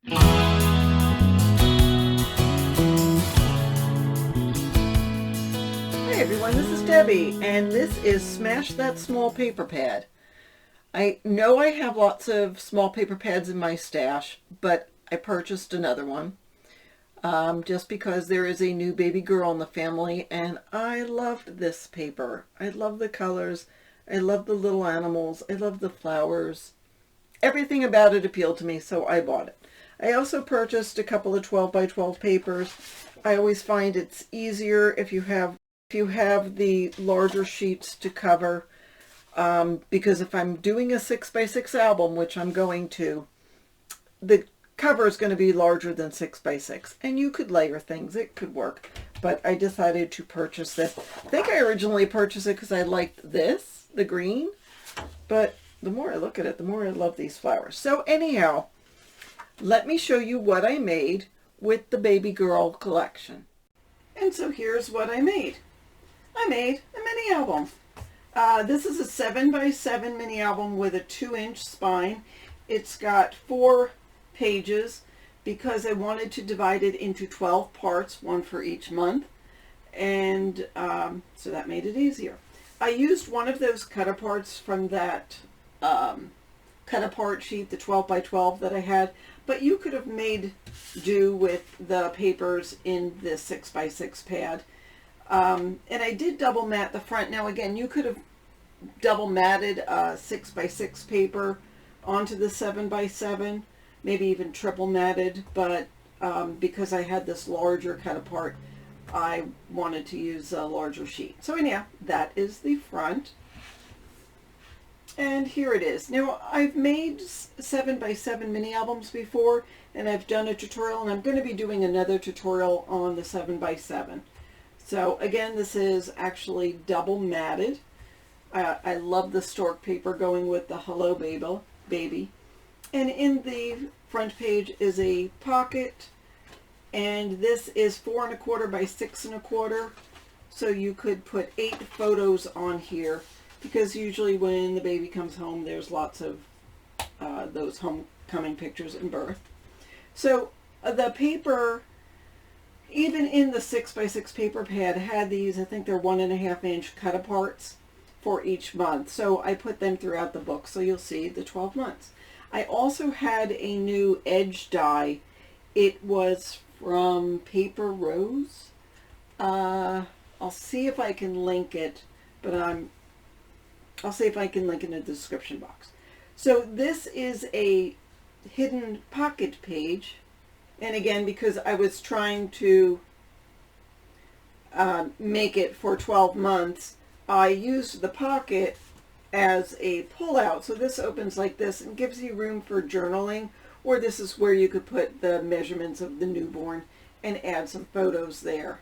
Hey everyone, this is Debbie, and this is Smash That Small Paper Pad. I know I have lots of small paper pads in my stash, but I purchased another one just because there is a new baby girl in the family, and I loved this paper. I love the colors, I love the little animals, I love the flowers. Everything about it appealed to me, so I bought it. I also purchased a couple of 12 by 12 papers. I always find it's easier if you have the larger sheets to cover, because if I'm doing a 6 by 6 album, which I'm going to, the cover is going to be larger than 6 by 6, and you could layer things. It could work, but I decided to purchase this. I think I originally purchased it because I liked this, the green, but the more I look at it, the more I love these flowers. So anyhow, let me show you what I made with the baby girl collection. And so here's what I made. I made a mini album. This is a 7 by 7 mini album with a 2-inch spine. It's got 4 pages because I wanted to divide it into 12 parts, one for each month, and so that made it easier. I used one of those cut-aparts from that cut-apart sheet, the 12 by 12 that I had, but you could have made do with the papers in this 6 by 6 pad. And I did double mat the front. Now again, you could have double matted 6 by 6 paper onto the 7 by 7, maybe even triple matted, but because I had this larger cut apart, I wanted to use a larger sheet. So anyhow, that is the front. And here it is. Now, I've made 7 by 7 mini albums before, and I've done a tutorial, and I'm going to be doing another tutorial on the 7 by 7. So again, this is actually double matted. I love the stork paper going with the Hello Baby. And in the front page is a pocket, and this is 4 1/4 by 6 1/4. So you could put 8 photos on here, because usually when the baby comes home, there's lots of those homecoming pictures and birth. So the paper, even in the 6 by 6 paper pad, had these, I think they're 1.5 inch cut aparts for each month. So I put them throughout the book, so you'll see the 12 months. I also had a new edge die. It was from Paper Rose. I'll see if I can link it, but I'll see if I can link it in the description box. So this is a hidden pocket page. And again, because I was trying to make it for 12 months, I used the pocket as a pull-out. So this opens like this and gives you room for journaling, or this is where you could put the measurements of the newborn and add some photos there.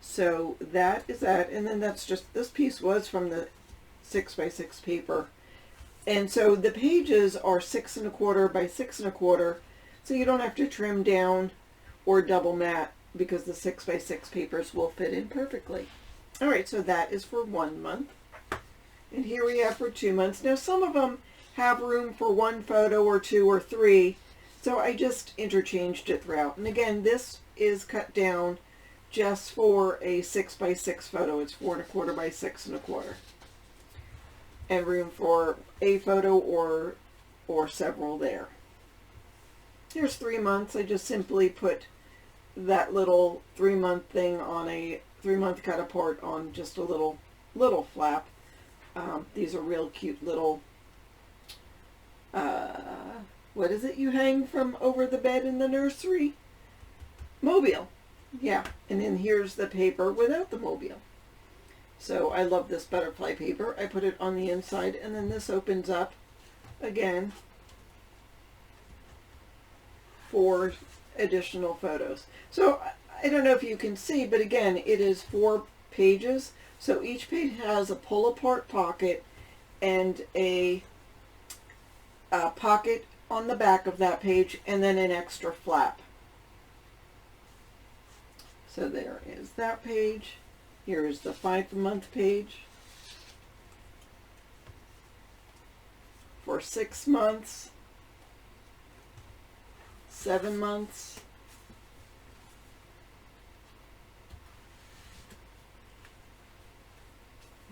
So that is that. And then that's just, this piece was from the 6 by 6 paper. And so the pages are 6 1/4 by 6 1/4. So you don't have to trim down or double mat, because the 6 by 6 papers will fit in perfectly. All right, so that is for 1 month. And here we have for 2 months. Now some of them have room for 1 photo or 2 or 3. So I just interchanged it throughout. And again, this is cut down just for a 6 by 6 photo. It's 4 1/4 by 6 1/4. And room for a photo or several there. Here's 3 months. I just simply put that little 3-month thing on a 3-month cut apart on just a little flap. These are real cute little, what is it you hang from over the bed in the nursery? Mobile. Yeah, and then here's the paper without the mobile. So I love this butterfly paper. I put it on the inside, and then this opens up again for additional photos. So I don't know if you can see, but again, it is 4 pages. So each page has a pull-apart pocket and a pocket on the back of that page, and then an extra flap. So there is that page. Here is the 5-month page. For 6 months, 7 months.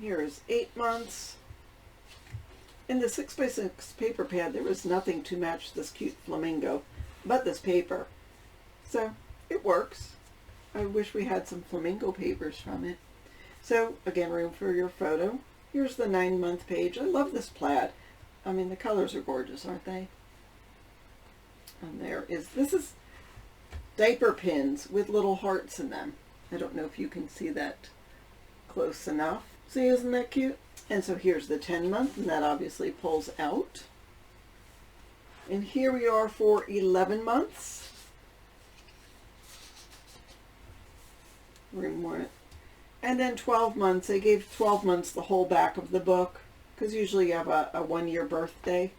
Here is 8 months. In the 6x6 paper pad, there was nothing to match this cute flamingo but this paper. So it works. I wish we had some flamingo papers from it. So again, room for your photo. Here's the 9-month page. I love this plaid. I mean, the colors are gorgeous, aren't they? And this is diaper pins with little hearts in them. I don't know if you can see that close enough. See, isn't that cute? And so here's the 10-month, and that obviously pulls out. And here we are for 11 months. Room more. And then 12 months. I gave 12 months the whole back of the book, because usually you have a 1-year birthday.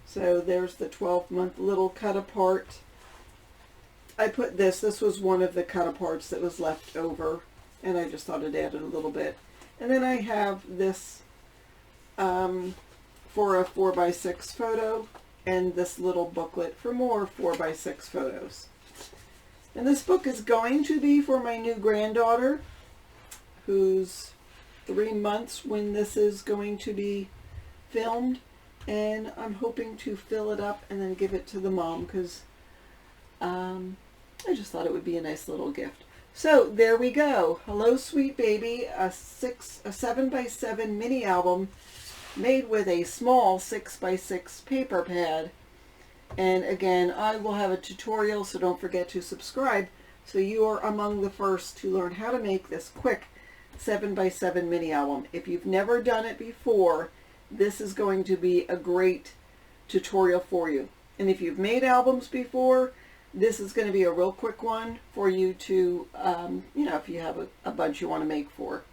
So there's the 12-month little cut apart. I put this was one of the cut aparts that was left over, and I just thought it added a little bit. And then I have this for a 4x6 photo, and this little booklet for more 4x6 photos. And this book is going to be for my new granddaughter, who's 3 months when this is going to be filmed. And I'm hoping to fill it up and then give it to the mom, because I just thought it would be a nice little gift. So there we go. Hello Sweet Baby, a 7x7 mini album made with a small 6x6 paper pad. And again, I will have a tutorial, so don't forget to subscribe so you are among the first to learn how to make this quick 7x7 mini album. If you've never done it before, this is going to be a great tutorial for you. And if you've made albums before, this is going to be a real quick one for you to, if you have a bunch you want to make for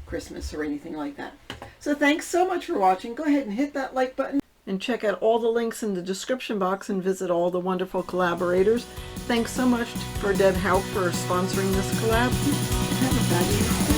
Christmas or anything like that. So thanks so much for watching. Go ahead and hit that like button and check out all the links in the description box and visit all the wonderful collaborators. Thanks so much for Deb Hauk for sponsoring this collab. Have a fabulous day.